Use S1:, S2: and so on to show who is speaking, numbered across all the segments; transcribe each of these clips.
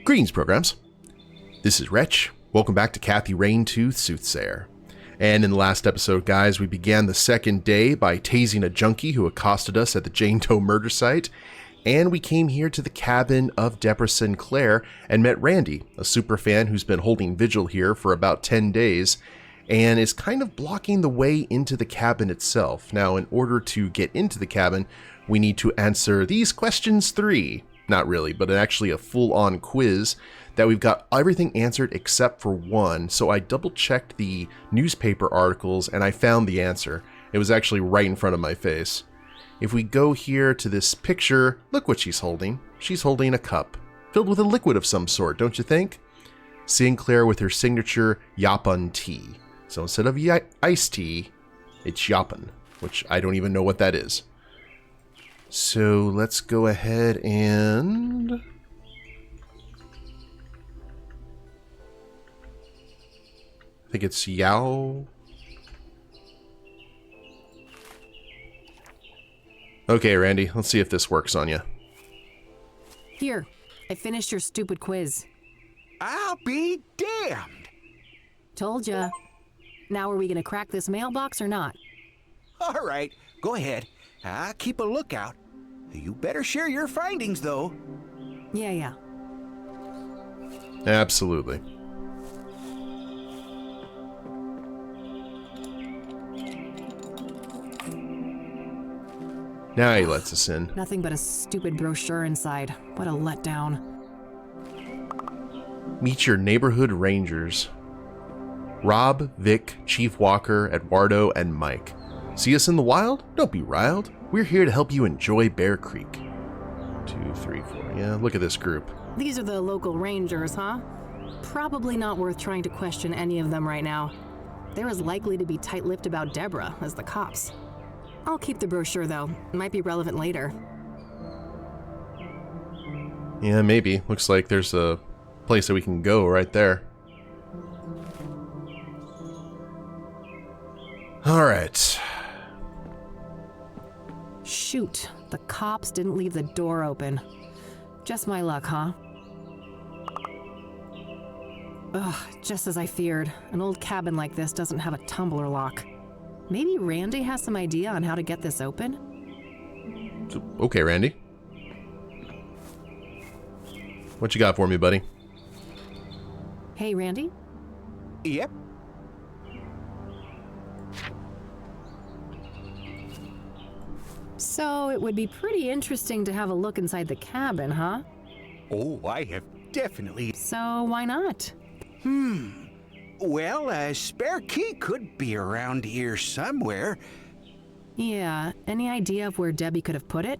S1: Greetings, programs. This is Wretch. Welcome back to Kathy Raintooth, Soothsayer. And in the last episode, guys, we began the second day by tasing a junkie who accosted us at the Jane Doe murder site. And we came here to the cabin of Deborah Sinclair and met Randy, a superfan who's been holding vigil here for about 10 days and is kind of blocking the way into the cabin itself. Now, in order to get into the cabin, we need to answer these questions 3. Not really, but actually a full-on quiz that we've got everything answered except for one. So I double-checked the newspaper articles and I found the answer. It was actually right in front of my face. If we go here to this picture, look what she's holding. She's holding a cup filled with a liquid of some sort, don't you think? Sinclair with her signature Yapun tea. So instead of iced tea, it's Yapun, which I don't even know what that is. So let's go ahead and... I think it's Yao. Okay, Randy, let's see if this works on you.
S2: Here, I finished your stupid quiz.
S3: I'll be damned.
S2: Told ya. Now are we gonna crack this mailbox or not?
S3: All right, go ahead. I'll keep a lookout. You better share your findings, though.
S2: Yeah.
S1: Absolutely. Now he lets us in.
S2: Nothing but a stupid brochure inside. What a letdown.
S1: Meet your neighborhood rangers. Rob, Vic, Chief Walker, Eduardo, and Mike. See us in the wild? Don't be riled. We're here to help you enjoy Bear Creek. 2, 3, 4. Yeah, look at this group.
S2: These are the local rangers, huh? Probably not worth trying to question any of them right now. They're as likely to be tight-lipped about Deborah as the cops. I'll keep the brochure, though. It might be relevant later.
S1: Yeah, maybe. Looks like there's a place that we can go right there. Alright.
S2: Shoot, the cops didn't leave the door open. Just my luck, huh? Ugh, just as I feared. An old cabin like this doesn't have a tumbler lock. Maybe Randy has some idea on how to get this open?
S1: Okay, Randy. What you got for me, buddy?
S2: Hey, Randy?
S3: Yep.
S2: So it would be pretty interesting to have a look inside the cabin, huh?
S3: Oh, I have definitely...
S2: So why not?
S3: Well, a spare key could be around here somewhere.
S2: Yeah, any idea of where Debbie could have put it?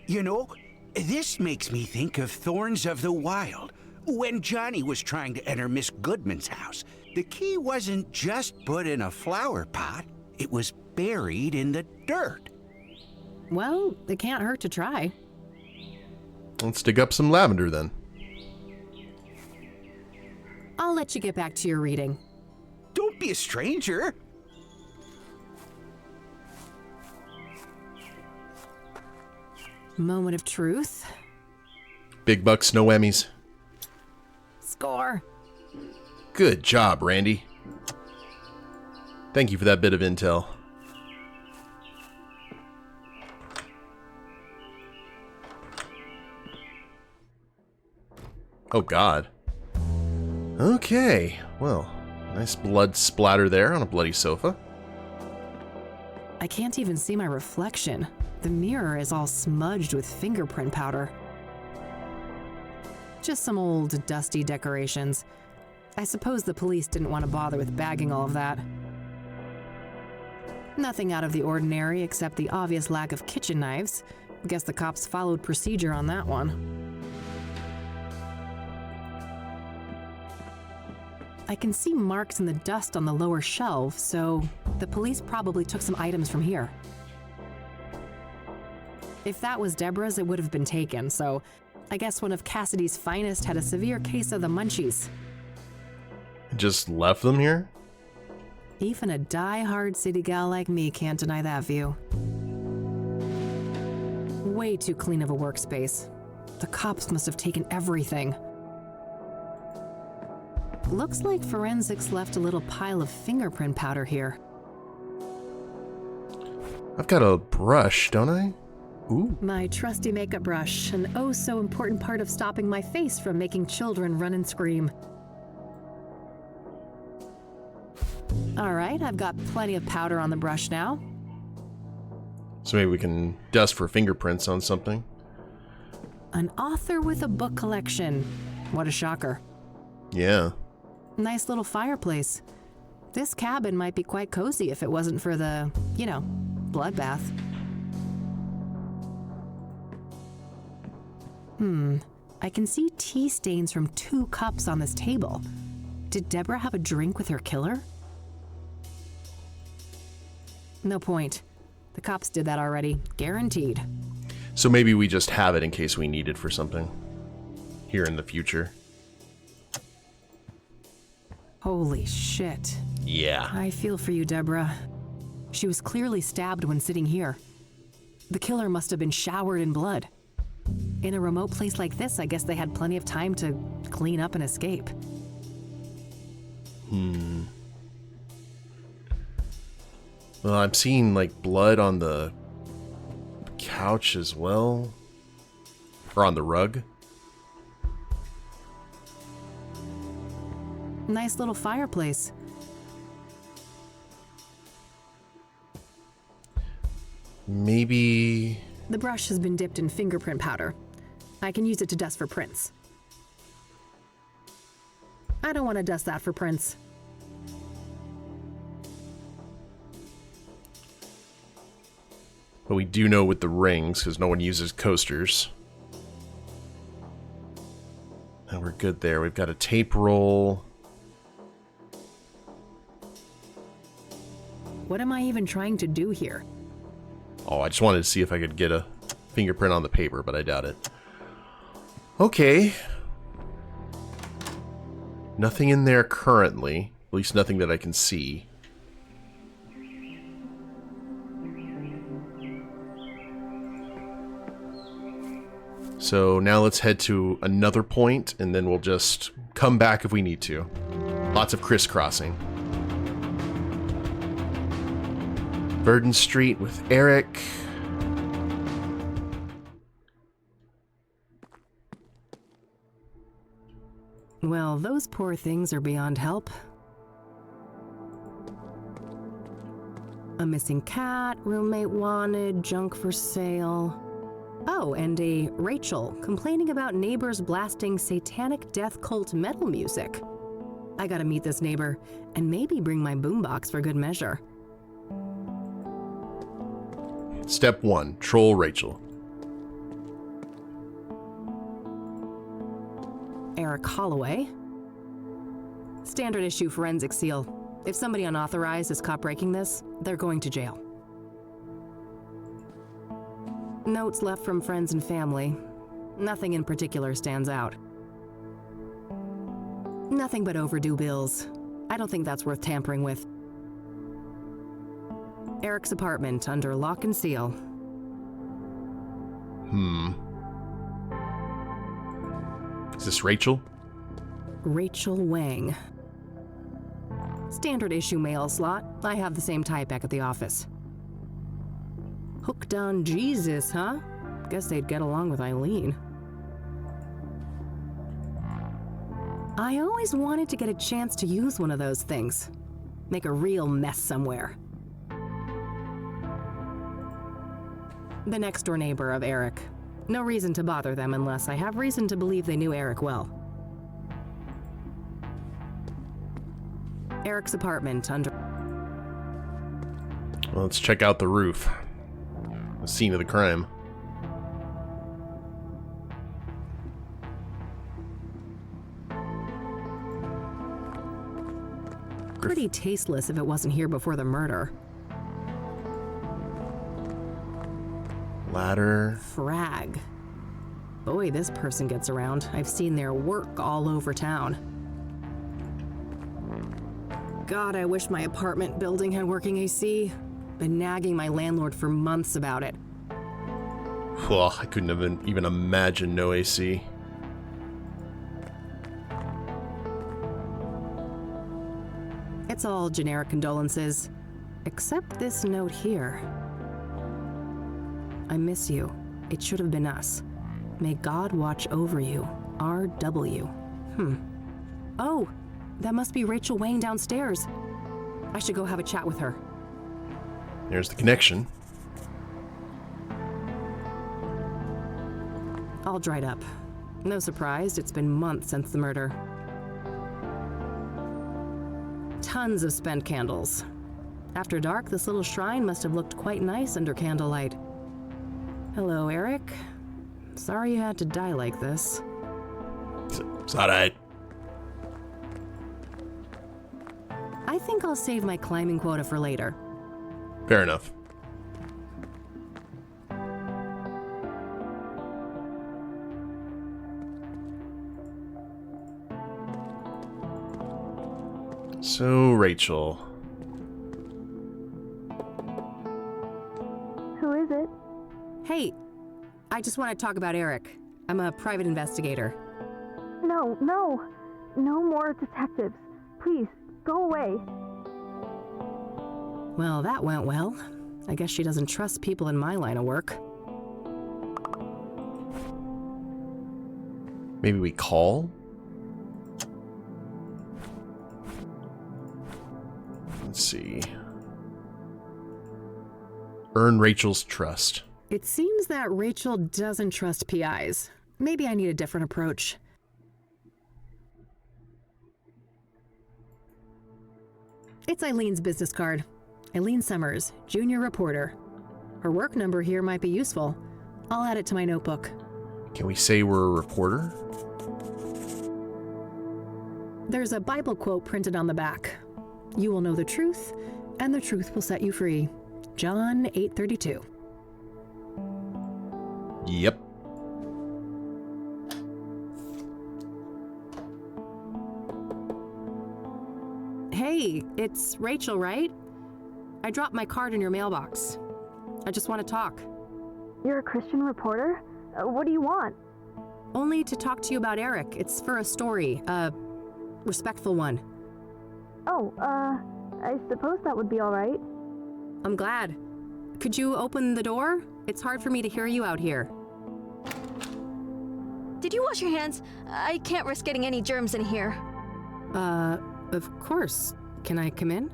S3: You know, this makes me think of Thorns of the Wild. When Johnny was trying to enter Miss Goodman's house, the key wasn't just put in a flower pot, it was buried in the dirt.
S2: Well, it can't hurt to try.
S1: Let's dig up some lavender then.
S2: I'll let you get back to your reading.
S3: Don't be a stranger.
S2: Moment of truth.
S1: Big bucks, no Emmys.
S2: Score.
S1: Good job, Randy. Thank you for that bit of intel. Oh, God. Okay, well, nice blood splatter there on a bloody sofa.
S2: I can't even see my reflection. The mirror is all smudged with fingerprint powder. Just some old, dusty decorations. I suppose the police didn't want to bother with bagging all of that. Nothing out of the ordinary except the obvious lack of kitchen knives. Guess the cops followed procedure on that one. I can see marks in the dust on the lower shelf, so the police probably took some items from here. If that was Deborah's, it would have been taken, so I guess one of Cassidy's finest had a severe case of the munchies.
S1: Just left them here?
S2: Even a die-hard city gal like me can't deny that view. Way too clean of a workspace. The cops must have taken everything. Looks like forensics left a little pile of fingerprint powder here.
S1: I've got a brush, don't I? Ooh.
S2: My trusty makeup brush, an oh so important part of stopping my face from making children run and scream. All right, I've got plenty of powder on the brush now.
S1: So maybe we can dust for fingerprints on something.
S2: An author with a book collection. What a shocker.
S1: Yeah.
S2: Nice little fireplace. This cabin might be quite cozy if it wasn't for the, bloodbath. I can see tea stains from 2 cups on this table. Did Deborah have a drink with her killer? No point. The cops did that already. Guaranteed.
S1: So maybe we just have it in case we need it for something here in the future.
S2: Holy shit.
S1: Yeah.
S2: I feel for you, Deborah. She was clearly stabbed when sitting here. The killer must have been showered in blood. In a remote place like this, I guess they had plenty of time to clean up and escape.
S1: Well, I'm seeing like blood on the couch as well. Or on the rug.
S2: Nice little fireplace.
S1: Maybe...
S2: The brush has been dipped in fingerprint powder. I can use it to dust for prints. I don't want to dust that for prints.
S1: But we do know with the rings, because no one uses coasters. And we're good there. We've got a tape roll.
S2: What am I even trying to do here?
S1: Oh, I just wanted to see if I could get a fingerprint on the paper, but I doubt it. Okay. Nothing in there currently. At least nothing that I can see. So now let's head to another point, and then we'll just come back if we need to. Lots of crisscrossing. Verdon Street with Eric.
S2: Well, those poor things are beyond help. A missing cat, roommate wanted, junk for sale. Oh, and a Rachel complaining about neighbors blasting satanic death cult metal music. I gotta meet this neighbor, and maybe bring my boombox for good measure.
S1: Step 1, troll Rachel.
S2: Eric Holloway. Standard issue forensic seal. If somebody unauthorized is caught breaking this, they're going to jail. Notes left from friends and family. Nothing in particular stands out. Nothing but overdue bills. I don't think that's worth tampering with. Eric's apartment under lock and seal.
S1: Is this Rachel?
S2: Rachel Wang. Standard issue mail slot. I have the same type back at the office. Hooked on Jesus, huh? Guess they'd get along with Eileen. I always wanted to get a chance to use one of those things. Make a real mess somewhere. The next door neighbor of Eric. No reason to bother them unless I have reason to believe they knew Eric well. Eric's apartment under...
S1: Well, let's check out the roof. The scene of the crime.
S2: Pretty tasteless if it wasn't here before the murder.
S1: Ladder.
S2: Frag. Boy, this person gets around. I've seen their work all over town. God, I wish my apartment building had working AC. Been nagging my landlord for months about it.
S1: Well, I couldn't even imagine no AC.
S2: It's all generic condolences. Except this note here. I miss you. It should have been us. May God watch over you. R.W. Oh, that must be Rachel Wayne downstairs. I should go have a chat with her.
S1: There's the connection.
S2: All dried up. No surprise, it's been months since the murder. Tons of spent candles. After dark, this little shrine must have looked quite nice under candlelight. Hello, Eric. Sorry you had to die like this.
S1: It's alright.
S2: I think I'll save my climbing quota for later.
S1: Fair enough. So, Rachel.
S4: Who is it?
S2: Hey, I just want to talk about Eric. I'm a private investigator.
S4: No more detectives. Please, go away.
S2: Well, that went well. I guess she doesn't trust people in my line of work.
S1: Maybe we call? Let's see. Earn Rachel's trust.
S2: It seems that Rachel doesn't trust PIs. Maybe I need a different approach. It's Eileen's business card. Eileen Summers, junior reporter. Her work number here might be useful. I'll add it to my notebook.
S1: Can we say we're a reporter?
S2: There's a Bible quote printed on the back. You will know the truth, and the truth will set you free. John 8:32.
S1: Yep.
S2: Hey, it's Rachel, right? I dropped my card in your mailbox. I just want to talk.
S4: You're a Christian reporter? What do you want?
S2: Only to talk to you about Eric. It's for a story, a respectful one.
S4: Oh, I suppose that would be all right.
S2: I'm glad. Could you open the door? It's hard for me to hear you out here.
S5: Did you wash your hands? I can't risk getting any germs in here.
S2: Of course. Can I come in?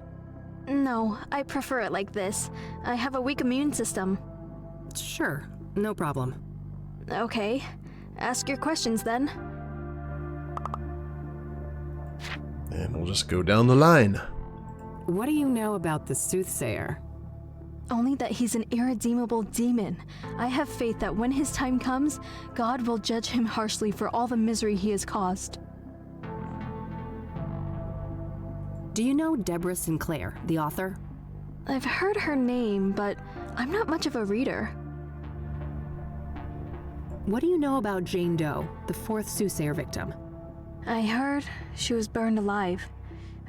S5: No, I prefer it like this. I have a weak immune system.
S2: Sure, no problem.
S5: Okay. Ask your questions then.
S1: And we'll just go down the line.
S2: What do you know about the Soothsayer?
S5: Only that he's an irredeemable demon. I have faith that when his time comes, God will judge him harshly for all the misery he has caused.
S2: Do you know Deborah Sinclair, the author?
S5: I've heard her name, but I'm not much of a reader.
S2: What do you know about Jane Doe, the fourth Soothsayer victim?
S5: I heard she was burned alive.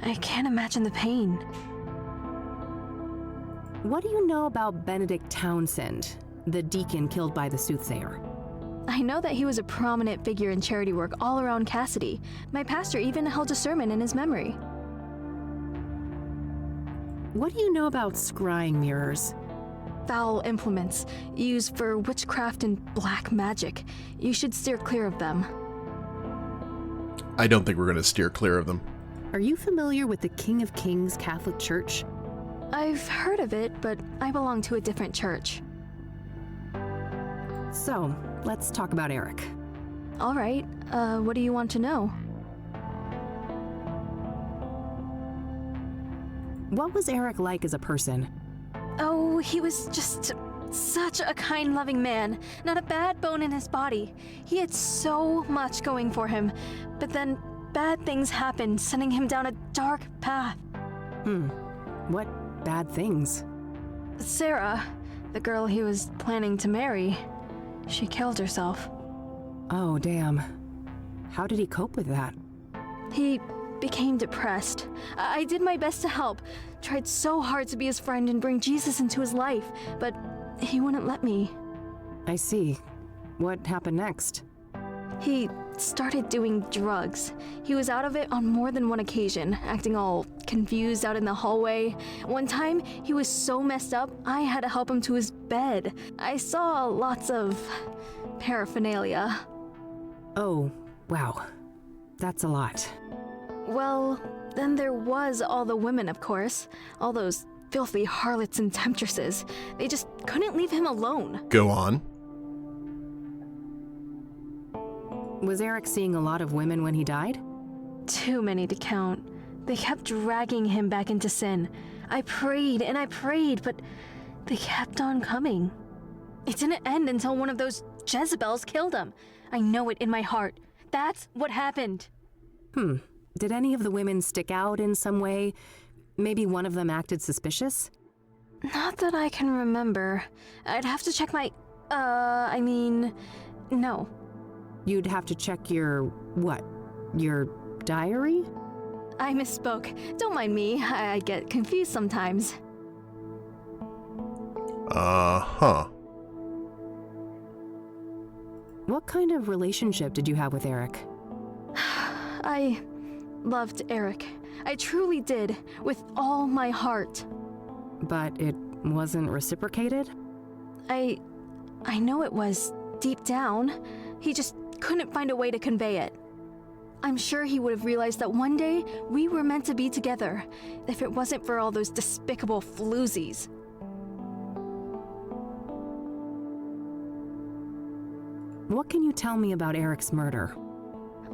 S5: I can't imagine the pain.
S2: What do you know about Benedict Townsend, the deacon killed by the Soothsayer?
S5: I know that he was a prominent figure in charity work all around Cassidy. My pastor even held a sermon in his memory.
S2: What do you know about scrying mirrors?
S5: Foul implements, used for witchcraft and black magic. You should steer clear of them.
S1: I don't think we're going to steer clear of them.
S2: Are you familiar with the King of Kings Catholic Church?
S5: I've heard of it, but I belong to a different church.
S2: So, let's talk about Eric.
S5: All right, what do you want to know?
S2: What was Eric like as a person?
S5: Oh, he was just such a kind, loving man. Not a bad bone in his body. He had so much going for him. But then bad things happened, sending him down a dark path.
S2: What bad things?
S5: Sarah, the girl he was planning to marry, she killed herself.
S2: Oh, damn. How did he cope with that?
S5: He became depressed. I did my best to help. Tried so hard to be his friend and bring Jesus into his life, but he wouldn't let me.
S2: I see. What happened next?
S5: He started doing drugs. He was out of it on more than one occasion, acting all confused out in the hallway. One time, he was so messed up, I had to help him to his bed. I saw lots of paraphernalia.
S2: Oh, wow. That's a lot.
S5: Well, then there was all the women, of course. All those filthy harlots and temptresses. They just couldn't leave him alone.
S1: Go on.
S2: Was Eric seeing a lot of women when he died?
S5: Too many to count. They kept dragging him back into sin. I prayed and I prayed, but they kept on coming. It didn't end until one of those Jezebels killed him. I know it in my heart. That's what happened.
S2: Did any of the women stick out in some way? Maybe one of them acted suspicious?
S5: Not that I can remember. I'd have to check my... no.
S2: You'd have to check your... what? Your diary?
S5: I misspoke. Don't mind me. I get confused sometimes.
S1: Uh-huh.
S2: What kind of relationship did you have with Eric?
S5: I loved Eric. I truly did, with all my heart.
S2: But it wasn't reciprocated?
S5: I know it was, deep down. He just couldn't find a way to convey it. I'm sure he would have realized that one day we were meant to be together, if it wasn't for all those despicable floozies.
S2: What can you tell me about Eric's murder?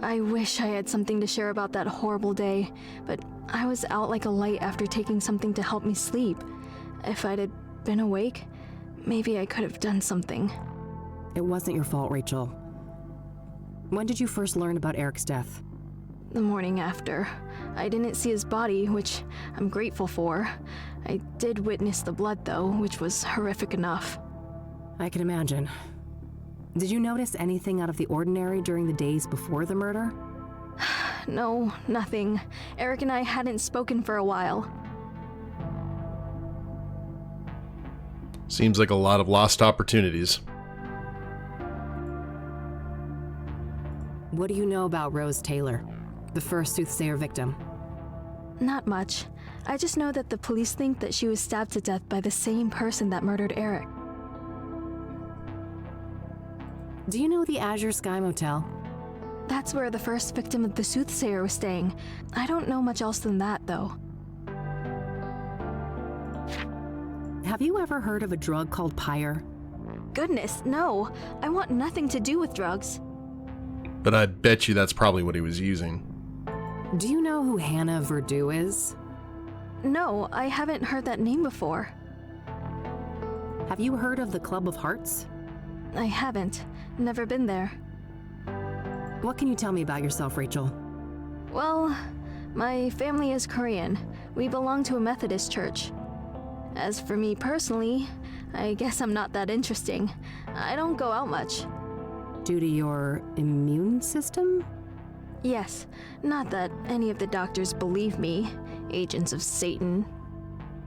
S5: I wish I had something to share about that horrible day, but I was out like a light after taking something to help me sleep. If I'd had been awake, maybe I could have done something.
S2: It wasn't your fault, Rachel. When did you first learn about Eric's death?
S5: The morning after. I didn't see his body, which I'm grateful for. I did witness the blood, though, which was horrific enough.
S2: I can imagine. Did you notice anything out of the ordinary during the days before the murder?
S5: No, nothing. Eric and I hadn't spoken for a while.
S1: Seems like a lot of lost opportunities.
S2: What do you know about Rose Taylor, the first Soothsayer victim?
S5: Not much. I just know that the police think that she was stabbed to death by the same person that murdered Eric.
S2: Do you know the Azure Sky Motel?
S5: That's where the first victim of the Soothsayer was staying. I don't know much else than that, though.
S2: Have you ever heard of a drug called Pyre?
S5: Goodness, no. I want nothing to do with drugs.
S1: But I bet you that's probably what he was using.
S2: Do you know who Hannah Verdew is?
S5: No, I haven't heard that name before.
S2: Have you heard of the Club of Hearts?
S5: I haven't. Never been there.
S2: What can you tell me about yourself, Rachel?
S5: Well, my family is Korean. We belong to a Methodist church. As for me personally, I guess I'm not that interesting. I don't go out much.
S2: Due to your immune system?
S5: Yes, not that any of the doctors believe me. Agents of Satan.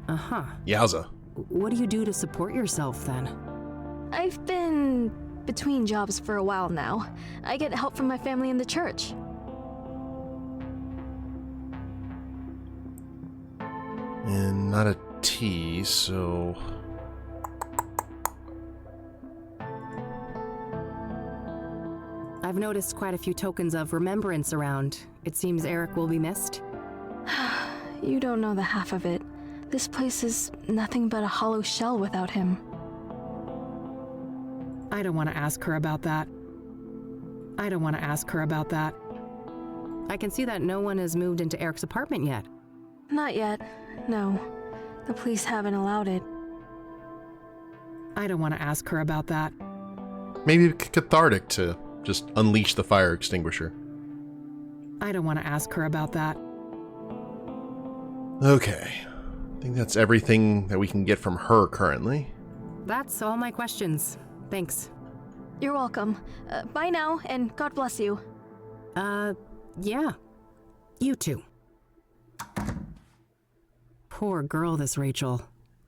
S2: Uh-huh.
S1: Yowza.
S2: What do you do to support yourself, then?
S5: I've been between jobs for a while now. I get help from my family in the church.
S1: And not a T, so...
S2: I've noticed quite a few tokens of remembrance around. It seems Eric will be missed.
S5: You don't know the half of it. This place is nothing but a hollow shell without him.
S2: I don't want to ask her about that. I can see that no one has moved into Eric's apartment yet.
S5: Not yet, no. The police haven't allowed it.
S2: I don't want to ask her about that.
S1: Maybe cathartic to just unleash the fire extinguisher.
S2: I don't want to ask her about that.
S1: Okay. I think that's everything that we can get from her currently.
S2: That's all my questions. Thanks.
S5: You're welcome. Bye now, and God bless you.
S2: Yeah. You too. Poor girl, this Rachel.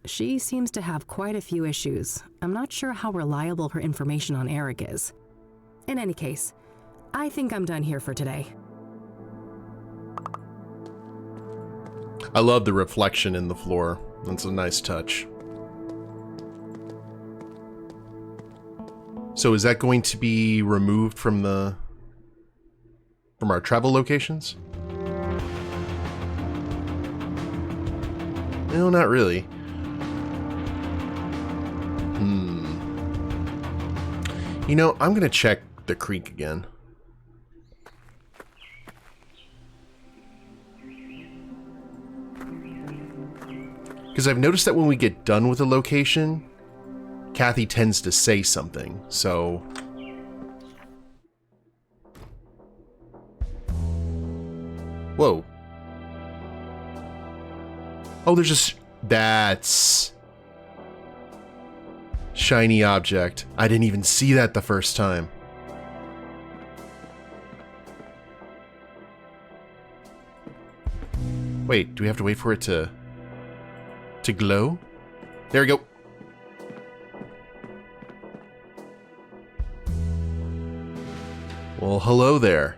S2: She seems to have quite a few issues. I'm not sure how reliable her information on Eric is. In any case, I think I'm done here for today.
S1: I love the reflection in the floor. That's a nice touch. So is that going to be removed from our travel locations? No, not really. You know, I'm gonna check the creek again. Because I've noticed that when we get done with a location, Kathy tends to say something, so... Whoa. Oh, there's just... That's... Shiny object. I didn't even see that the first time. Wait, do we have to wait for it to glow? There we go. Well, hello there.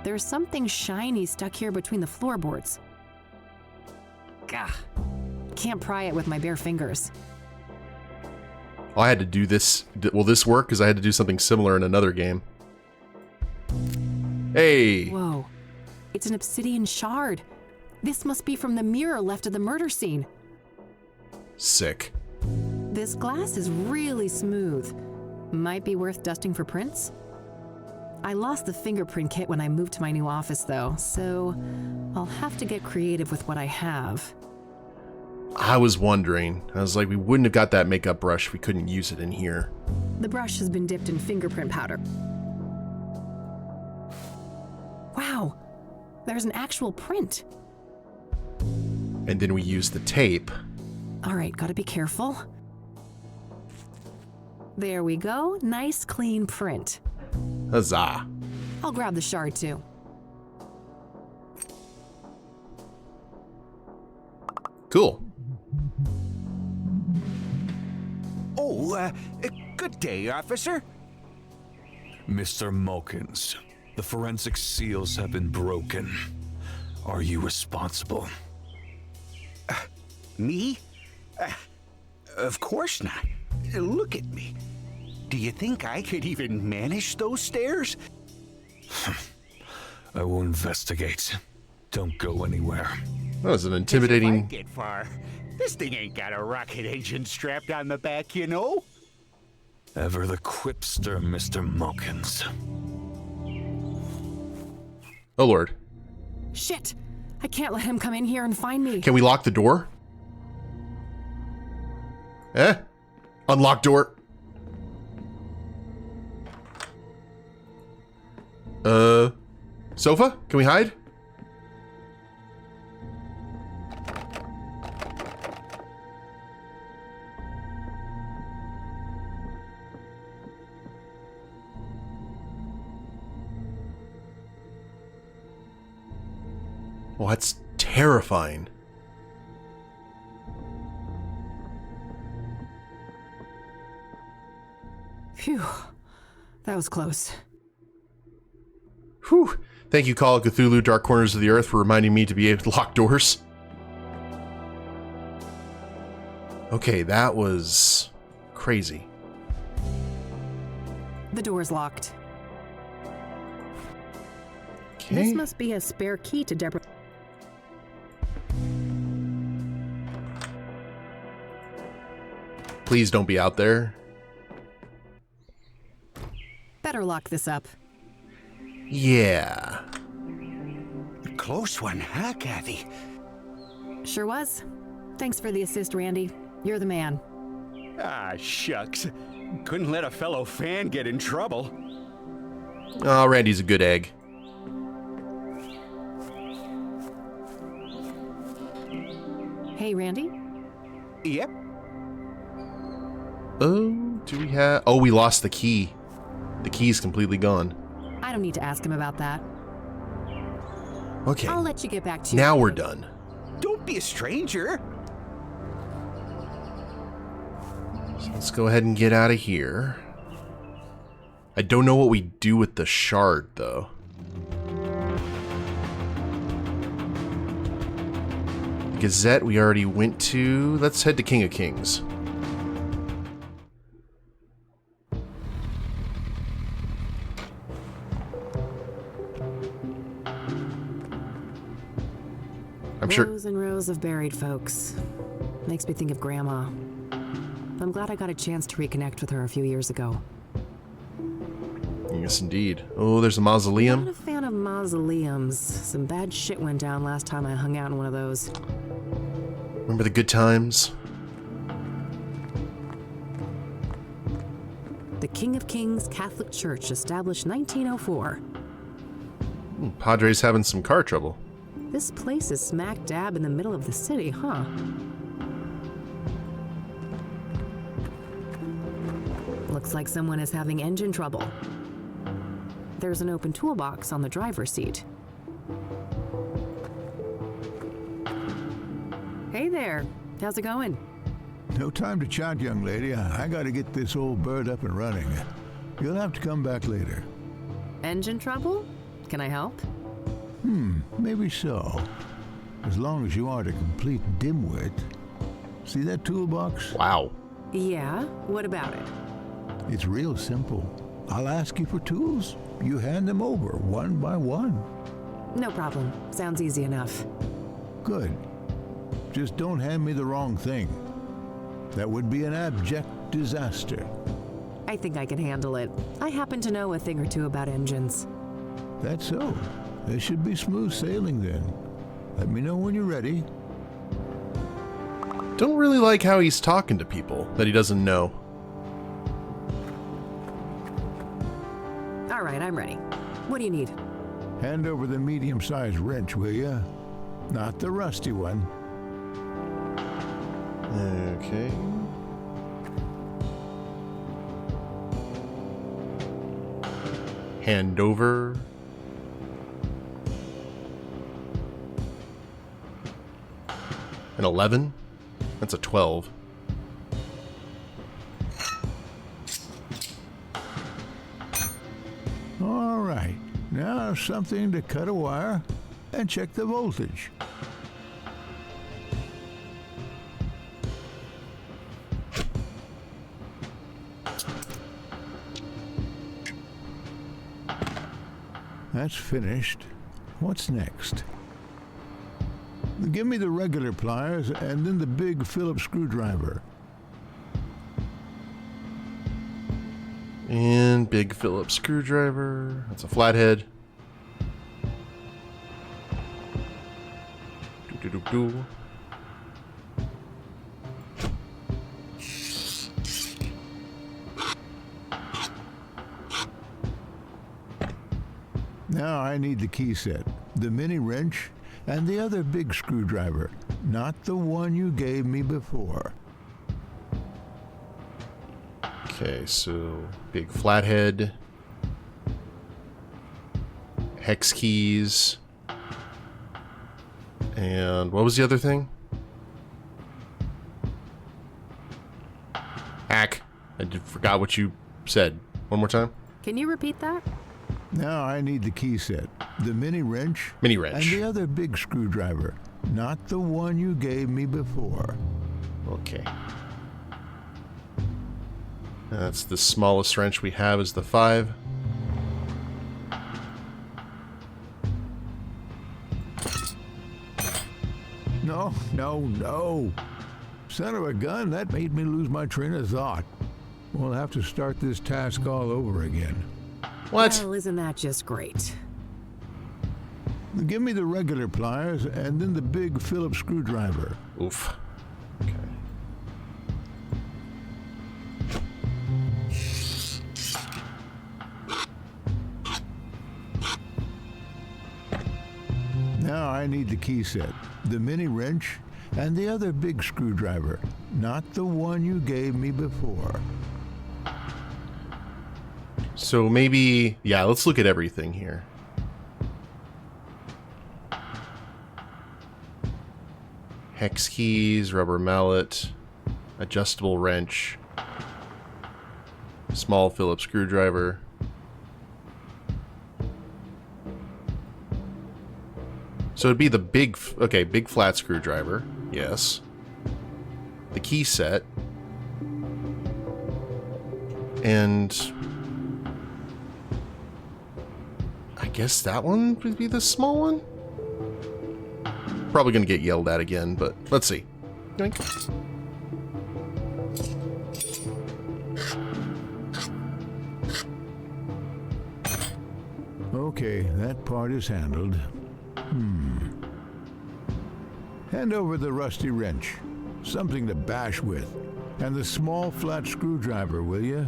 S2: There's something shiny stuck here between the floorboards. Gah. Can't pry it with my bare fingers.
S1: I had to do this. Will this work? Because I had to do something similar in another game. Hey!
S2: Whoa. It's an obsidian shard. This must be from the mirror left at the murder scene.
S1: Sick.
S2: This glass is really smooth. Might be worth dusting for prints? I lost the fingerprint kit when I moved to my new office, though, so I'll have to get creative with what I have.
S1: I was wondering. I was like, we wouldn't have got that makeup brush if we couldn't use it in here.
S2: The brush has been dipped in fingerprint powder. Wow, there's an actual print.
S1: And then we use the tape.
S2: All right, gotta be careful. There we go, nice clean print.
S1: Huzzah.
S2: I'll grab the shard too.
S1: Cool.
S3: Oh, good day, officer.
S6: Mr. Mulkins, the forensic seals have been broken. Are you responsible?
S3: Me? Of course not. Look at me. Do you think I could even manage those stairs?
S6: I will investigate. Don't go anywhere.
S1: That was an
S3: If I
S1: intimidating...
S3: get far, this thing ain't got a rocket engine strapped on the back, you know?
S6: Ever the quipster, Mr. Mulkins.
S1: Oh, Lord.
S2: Shit! I can't let him come in here and find me.
S1: Can we lock the door? Unlock door. Sofa? Can we hide? Well, that's terrifying.
S2: Phew, that was close.
S1: Whew. Thank you, Call of Cthulhu, Dark Corners of the Earth, for reminding me to be able to lock doors. Okay, that was crazy.
S2: The door's locked.
S1: Okay.
S2: This must be a spare key to Deborah.
S1: Please don't be out there.
S2: Better lock this up.
S1: Yeah.
S3: Close one, huh, Kathy?
S2: Sure was. Thanks for the assist, Randy. You're the man.
S3: Ah, shucks. Couldn't let a fellow fan get in trouble.
S1: Oh, Randy's a good egg.
S2: Hey, Randy?
S3: Yep.
S1: Oh, do we have... Oh, we lost the key. The key's completely gone.
S2: I don't need to ask him about that.
S1: Okay.
S2: I'll let you get back to
S1: Now we're done.
S3: Don't be a stranger.
S1: So let's go ahead and get out of here. I don't know what we do with the shard, though. Gazette we already went to. Let's head to King of Kings. I'm sure.
S2: Rows and rows of buried folks. Makes me think of Grandma. I'm glad I got a chance to reconnect with her a few years ago.
S1: Yes, indeed. Oh, there's a
S2: Not
S1: mausoleum.
S2: a fan of mausoleums. Some bad shit went down last time I hung out in one of those.
S1: Remember the good times?
S2: The King of Kings Catholic Church, established 1904.
S1: Padre's having some car trouble.
S2: This place is smack dab in the middle of the city, huh? Looks like someone is having engine trouble. There's an open toolbox on the driver's seat. Hey there, how's it going?
S7: No time to chat, young lady. I gotta get this old bird up and running. You'll have to come back later.
S2: Engine trouble? Can I help?
S7: Maybe so. As long as you aren't a complete dimwit. See that toolbox?
S1: Wow.
S2: Yeah, what about it?
S7: It's real simple. I'll ask you for tools. You hand them over one by one.
S2: No problem, sounds easy enough.
S7: Good. Just don't hand me the wrong thing. That would be an abject disaster.
S2: I think I can handle it. I happen to know a thing or two about engines.
S7: That's so. There should be smooth sailing then. Let me know when you're ready.
S1: Don't really like how he's talking to people that he doesn't know.
S2: All right, I'm ready. What do you need?
S7: Hand over the medium-sized wrench, will ya? Not the rusty one.
S1: Okay. Hand over. An 11? That's a 12.
S7: All right. Now something to cut a wire and check the voltage. That's finished. What's next? Give me the regular pliers and then the big Phillips screwdriver.
S1: And big Phillips screwdriver. That's a flathead. Do.
S7: Now I need the key set, the mini wrench, and the other big screwdriver, not the one you gave me before.
S1: Okay, so big flathead. Hex keys. And what was the other thing? Hack. Forgot what you said. One more time.
S2: Can you repeat that?
S7: Now I need the key set, the mini wrench,
S1: Mini wrench.
S7: and the other big screwdriver, not the one you gave me before.
S1: Okay. That's the smallest wrench we have is the 5.
S7: No, no, no. Son of a gun, that made me lose my train of thought. We'll have to start this task all over again.
S1: What?
S2: Well, isn't that just great?
S7: Give me the regular pliers and then the big Phillips screwdriver.
S1: Oof. Okay.
S7: Now I need the key set, the mini wrench, and the other big screwdriver, not the one you gave me before.
S1: So maybe, yeah, let's look at everything here. Hex keys, rubber mallet, adjustable wrench, small Phillips screwdriver. So it'd be the big flat screwdriver. Yes. The key set. And I guess that one would be the small one? Probably gonna get yelled at again, but let's see. Yoink.
S7: Okay, that part is handled. Hand over the rusty wrench. Something to bash with. And the small flat screwdriver, will you?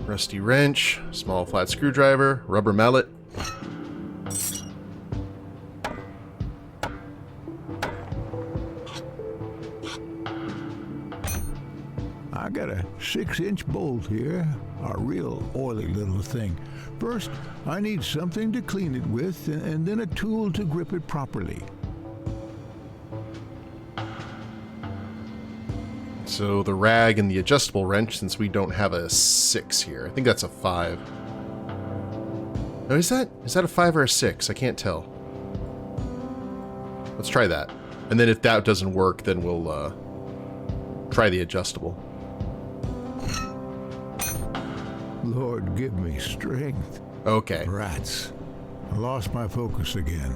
S1: Rusty wrench, small flat screwdriver, rubber mallet.
S7: I got a 6-inch bolt here, a real oily little thing. First, I need something to clean it with, and then a tool to grip it properly.
S1: So the rag and the adjustable wrench, since we don't have a 6 here. I think that's a 5. Oh, is that a 5 or a 6? I can't tell. Let's try that. And then if that doesn't work, then we'll try the adjustable.
S7: Lord, give me strength.
S1: Okay.
S7: Rats. I lost my focus again.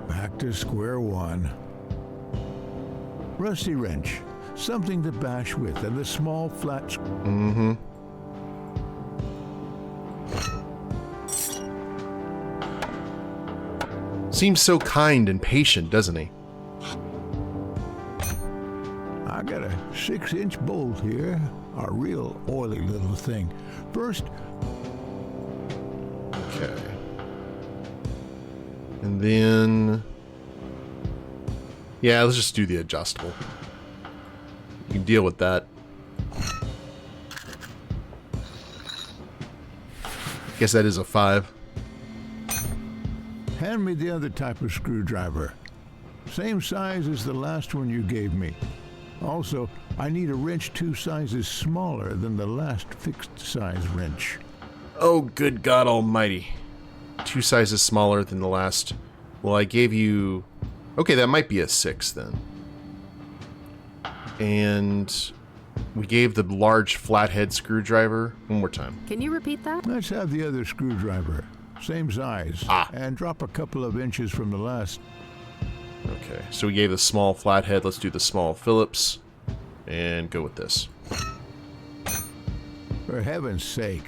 S7: Back to square one. Rusty wrench. Something to bash with, and the small flat...
S1: Mm-hmm. Seems so kind and patient, doesn't he?
S7: I got a 6-inch bolt here, a real oily little thing. First...
S1: Okay. And then... Yeah, let's just do the adjustable. You can deal with that. Guess that is a 5.
S7: Hand me the other type of screwdriver. Same size as the last one you gave me. Also, I need a wrench 2 sizes smaller than the last fixed-size wrench.
S1: Oh, good God almighty. 2 sizes smaller than the last. Well, I gave you... Okay, that might be a 6 then. And we gave the large flathead screwdriver. One more time.
S2: Can you repeat that?
S7: Let's have the other screwdriver. Same size. And drop a couple of inches from the last.
S1: Okay, so we gave the small flathead. Let's do the small Phillips. And go with this.
S7: For heaven's sake.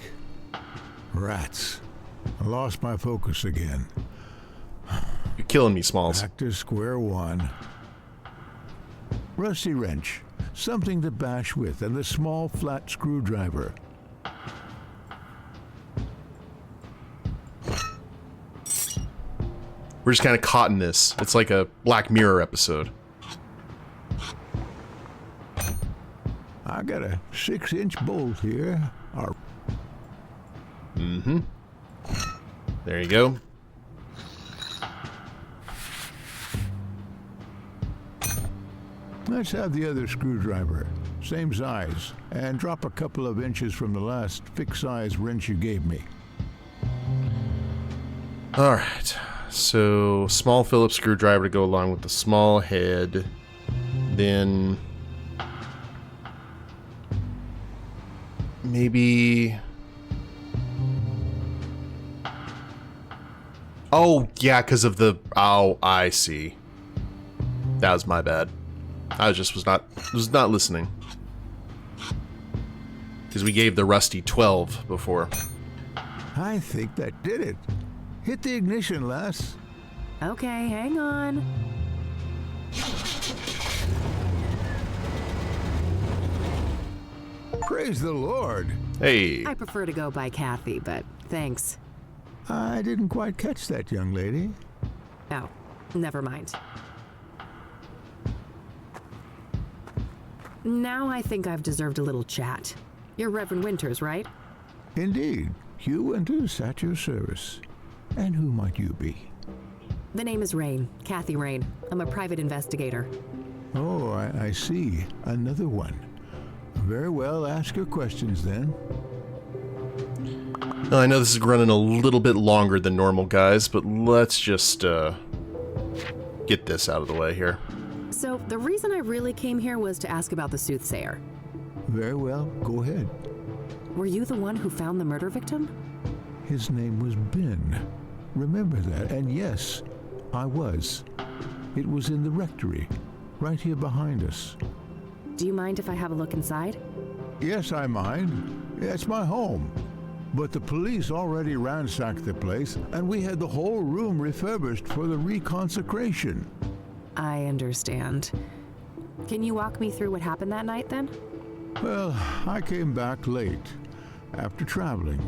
S7: Rats. I lost my focus again.
S1: You're killing me, Smalls.
S7: Back to square one. Rusty wrench. Something to bash with, and the small flat screwdriver.
S1: We're just kind of caught in this. It's like a Black Mirror episode.
S7: I got a 6-inch bolt here.
S1: Mm-hmm. There you go.
S7: Let's have the other screwdriver. Same size. And drop a couple of inches from the last fixed-size wrench you gave me.
S1: Alright. So, small Phillips screwdriver to go along with the small head. Then... maybe... Oh, yeah, because of the... Oh, I see. That was my bad. I was not listening. Because we gave the rusty 12 before.
S7: I think that did it. Hit the ignition, lass.
S2: Okay, hang on.
S7: Praise the Lord.
S1: Hey.
S2: I prefer to go by Kathy, but thanks.
S7: I didn't quite catch that, young lady.
S2: Oh, never mind. Now I think I've deserved a little chat. You're Reverend Winters, right?
S7: Indeed. Hugh Winters at your service. And who might you be?
S2: The name is Rain, Kathy Rain. I'm a private investigator.
S7: Oh, I see. Another one. Very well, ask your questions then.
S1: I know this is running a little bit longer than normal, guys, but let's just get this out of the way here.
S2: So, the reason I really came here was to ask about the Soothsayer.
S7: Very well, go ahead.
S2: Were you the one who found the murder victim?
S7: His name was Ben. Remember that, and yes, I was. It was in the rectory, right here behind us.
S2: Do you mind if I have a look inside?
S7: Yes, I mind. It's my home. But the police already ransacked the place, and we had the whole room refurbished for the reconsecration.
S2: I understand. Can you walk me through what happened that night, then?
S7: Well, I came back late, after traveling.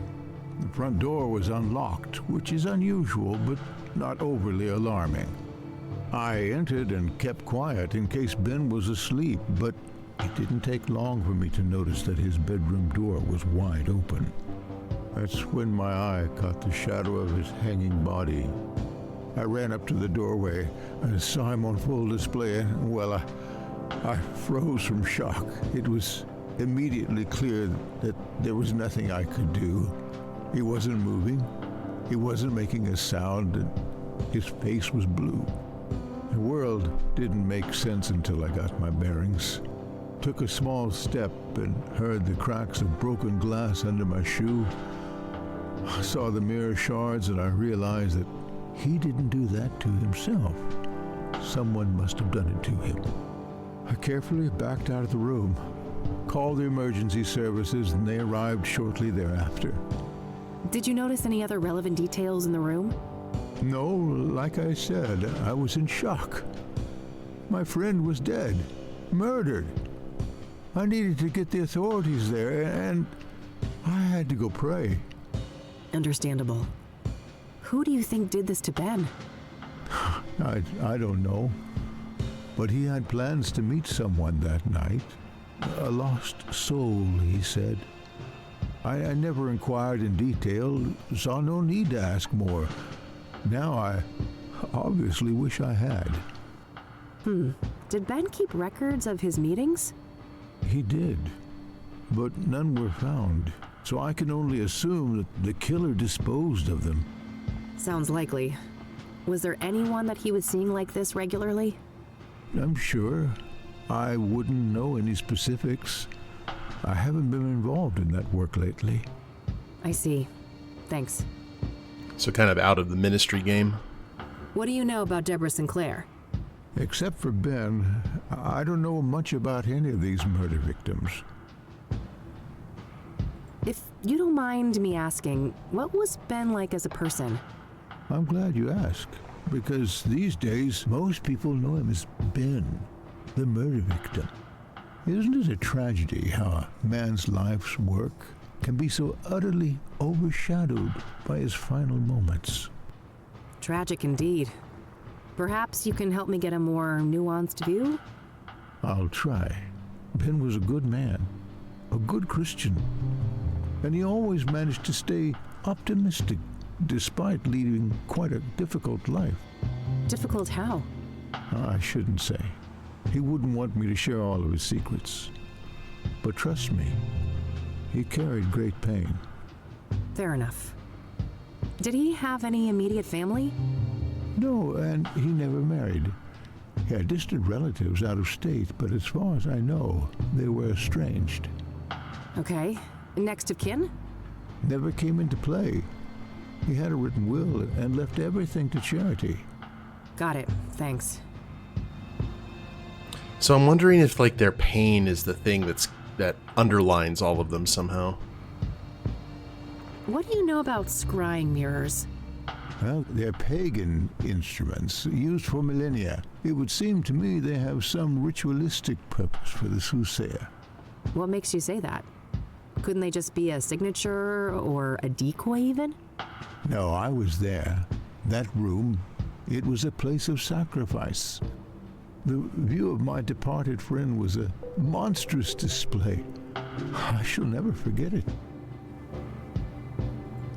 S7: The front door was unlocked, which is unusual, but not overly alarming. I entered and kept quiet in case Ben was asleep, but it didn't take long for me to notice that his bedroom door was wide open. That's when my eye caught the shadow of his hanging body. I ran up to the doorway and saw him on full display, and, well, I froze from shock. It was immediately clear that there was nothing I could do. He wasn't moving, he wasn't making a sound, and his face was blue. The world didn't make sense until I got my bearings. Took a small step and heard the cracks of broken glass under my shoe. I saw the mirror shards and I realized that he didn't do that to himself. Someone must have done it to him. I carefully backed out of the room, called the emergency services, and they arrived shortly thereafter.
S2: Did you notice any other relevant details in the room?
S7: No, like I said, I was in shock. My friend was dead, murdered. I needed to get the authorities there, and I had to go pray.
S2: Understandable. Who do you think did this to Ben?
S7: I don't know. But he had plans to meet someone that night. A lost soul, he said. I never inquired in detail, saw no need to ask more. Now I obviously wish I had.
S2: Did Ben keep records of his meetings?
S7: He did, but none were found, so I can only assume that the killer disposed of them.
S2: Sounds likely. Was there anyone that he was seeing like this regularly?
S7: I'm sure. I wouldn't know any specifics. I haven't been involved in that work lately.
S2: I see. Thanks.
S1: So kind of out of the ministry game.
S2: What do you know about Deborah Sinclair?
S7: Except for Ben, I don't know much about any of these murder victims.
S2: If you don't mind me asking, what was Ben like as a person?
S7: I'm glad you asked, because these days most people know him as Ben, the murder victim. Isn't it a tragedy how a man's life's work can be so utterly overshadowed by his final moments?
S2: Tragic indeed. Perhaps you can help me get a more nuanced view?
S7: I'll try. Ben was a good man, a good Christian, and he always managed to stay optimistic despite leading quite a difficult life.
S2: Difficult how?
S7: I shouldn't say. He wouldn't want me to share all of his secrets. But trust me, he carried great pain.
S2: Fair enough. Did he have any immediate family?
S7: No, and he never married. He had distant relatives out of state, but as far as I know, they were estranged.
S2: Okay. Next of kin?
S7: Never came into play. He had a written will and left everything to charity.
S2: Got it. Thanks.
S1: So I'm wondering if like their pain is the thing that underlines all of them somehow.
S2: What do you know about scrying mirrors?
S7: Well, they're pagan instruments used for millennia. It would seem to me they have some ritualistic purpose for the Soothsayer.
S2: What makes you say that? Couldn't they just be a signature or a decoy even?
S7: No, I was there. That room, it was a place of sacrifice. The view of my departed friend was a monstrous display. I shall never forget it.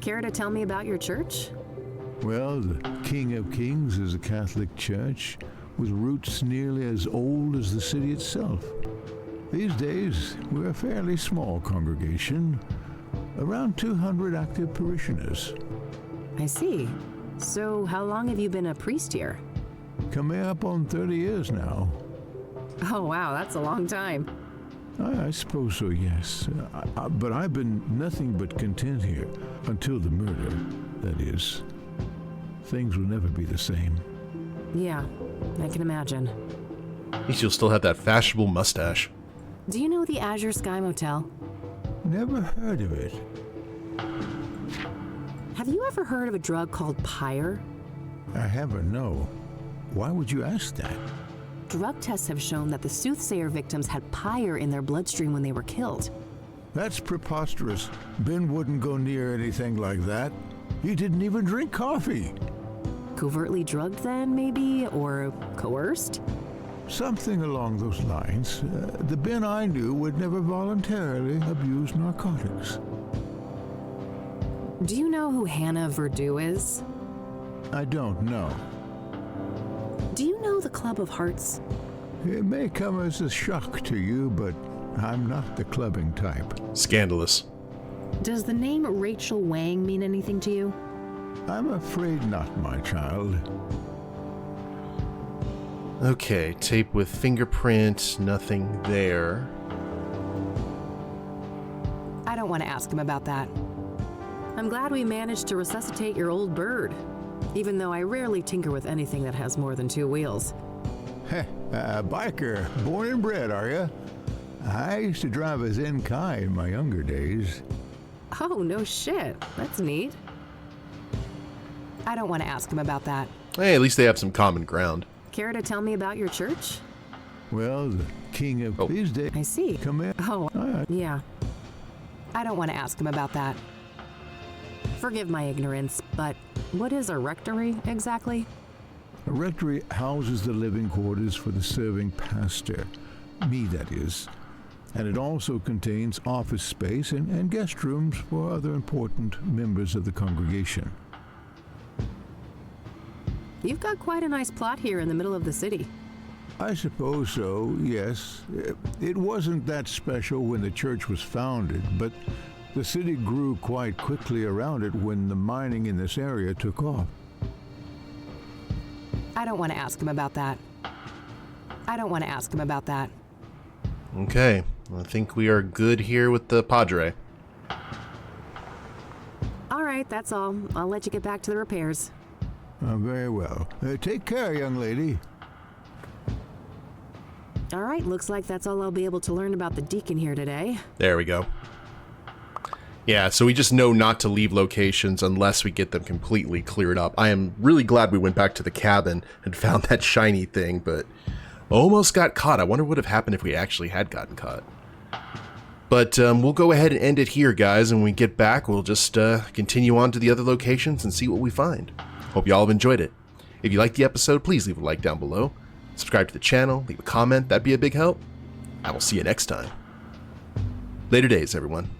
S2: Care to tell me about your church?
S7: Well, the King of Kings is a Catholic church with roots nearly as old as the city itself. These days, we're a fairly small congregation, Around 200 active parishioners.
S2: I see. So, how long have you been a priest here?
S7: Coming up on 30 years now.
S2: Oh, wow, that's a long time.
S7: I suppose so, yes. But I've been nothing but content here. Until the murder, that is. Things will never be the same.
S2: Yeah, I can imagine.
S1: At least you'll still have that fashionable mustache.
S2: Do you know the Azure Sky Motel?
S7: Never heard of it.
S2: Have you ever heard of a drug called pyre?
S7: I haven't, no. Why would you ask that?
S2: Drug tests have shown that the Soothsayer victims had pyre in their bloodstream when they were killed.
S7: That's preposterous. Ben wouldn't go near anything like that. He didn't even drink coffee.
S2: Covertly drugged then, maybe? Or coerced?
S7: Something along those lines. The Ben I knew would never voluntarily abuse narcotics.
S2: Do you know who Hannah Verdew is?
S7: I don't know.
S2: Do you know the Club of Hearts?
S7: It may come as a shock to you, but I'm not the clubbing type.
S1: Scandalous.
S2: Does the name Rachel Wang mean anything to you?
S7: I'm afraid not, my child.
S1: Okay, tape with fingerprint, nothing there.
S2: I don't want to ask him about that. I'm glad we managed to resuscitate your old bird, even though I rarely tinker with anything that has more than 2 wheels.
S7: Heh, biker, born and bred, are you? I used to drive a Zenkai in my younger days.
S2: Oh, no shit. That's neat. I don't want to ask him about that.
S1: Hey, at least they have some common ground.
S2: Care to tell me about your church?
S7: Well, the king of his day.
S2: I see.
S7: Come in.
S2: Oh, yeah. I don't want to ask him about that. Forgive my ignorance, but what is a rectory exactly?
S7: A rectory houses the living quarters for the serving pastor. Me, that is. And it also contains office space and guest rooms for other important members of the congregation.
S2: You've got quite a nice plot here in the middle of the city.
S7: I suppose so, yes. It wasn't that special when the church was founded, but the city grew quite quickly around it when the mining in this area took off.
S2: I don't want to ask him about that. I don't want to ask him about that.
S1: Okay, I think we are good here with the Padre.
S2: All right, that's all. I'll let you get back to the repairs.
S7: Very well. Take care, young lady.
S2: All right, looks like that's all I'll be able to learn about the deacon here today.
S1: There we go. Yeah, so we just know not to leave locations unless we get them completely cleared up. I am really glad we went back to the cabin and found that shiny thing, but almost got caught. I wonder what would have happened if we actually had gotten caught. But we'll go ahead and end it here, guys, and when we get back, we'll just continue on to the other locations and see what we find. Hope you all have enjoyed it. If you liked the episode, please leave a like down below. Subscribe to the channel, leave a comment, that'd be a big help. I will see you next time. Later days, everyone.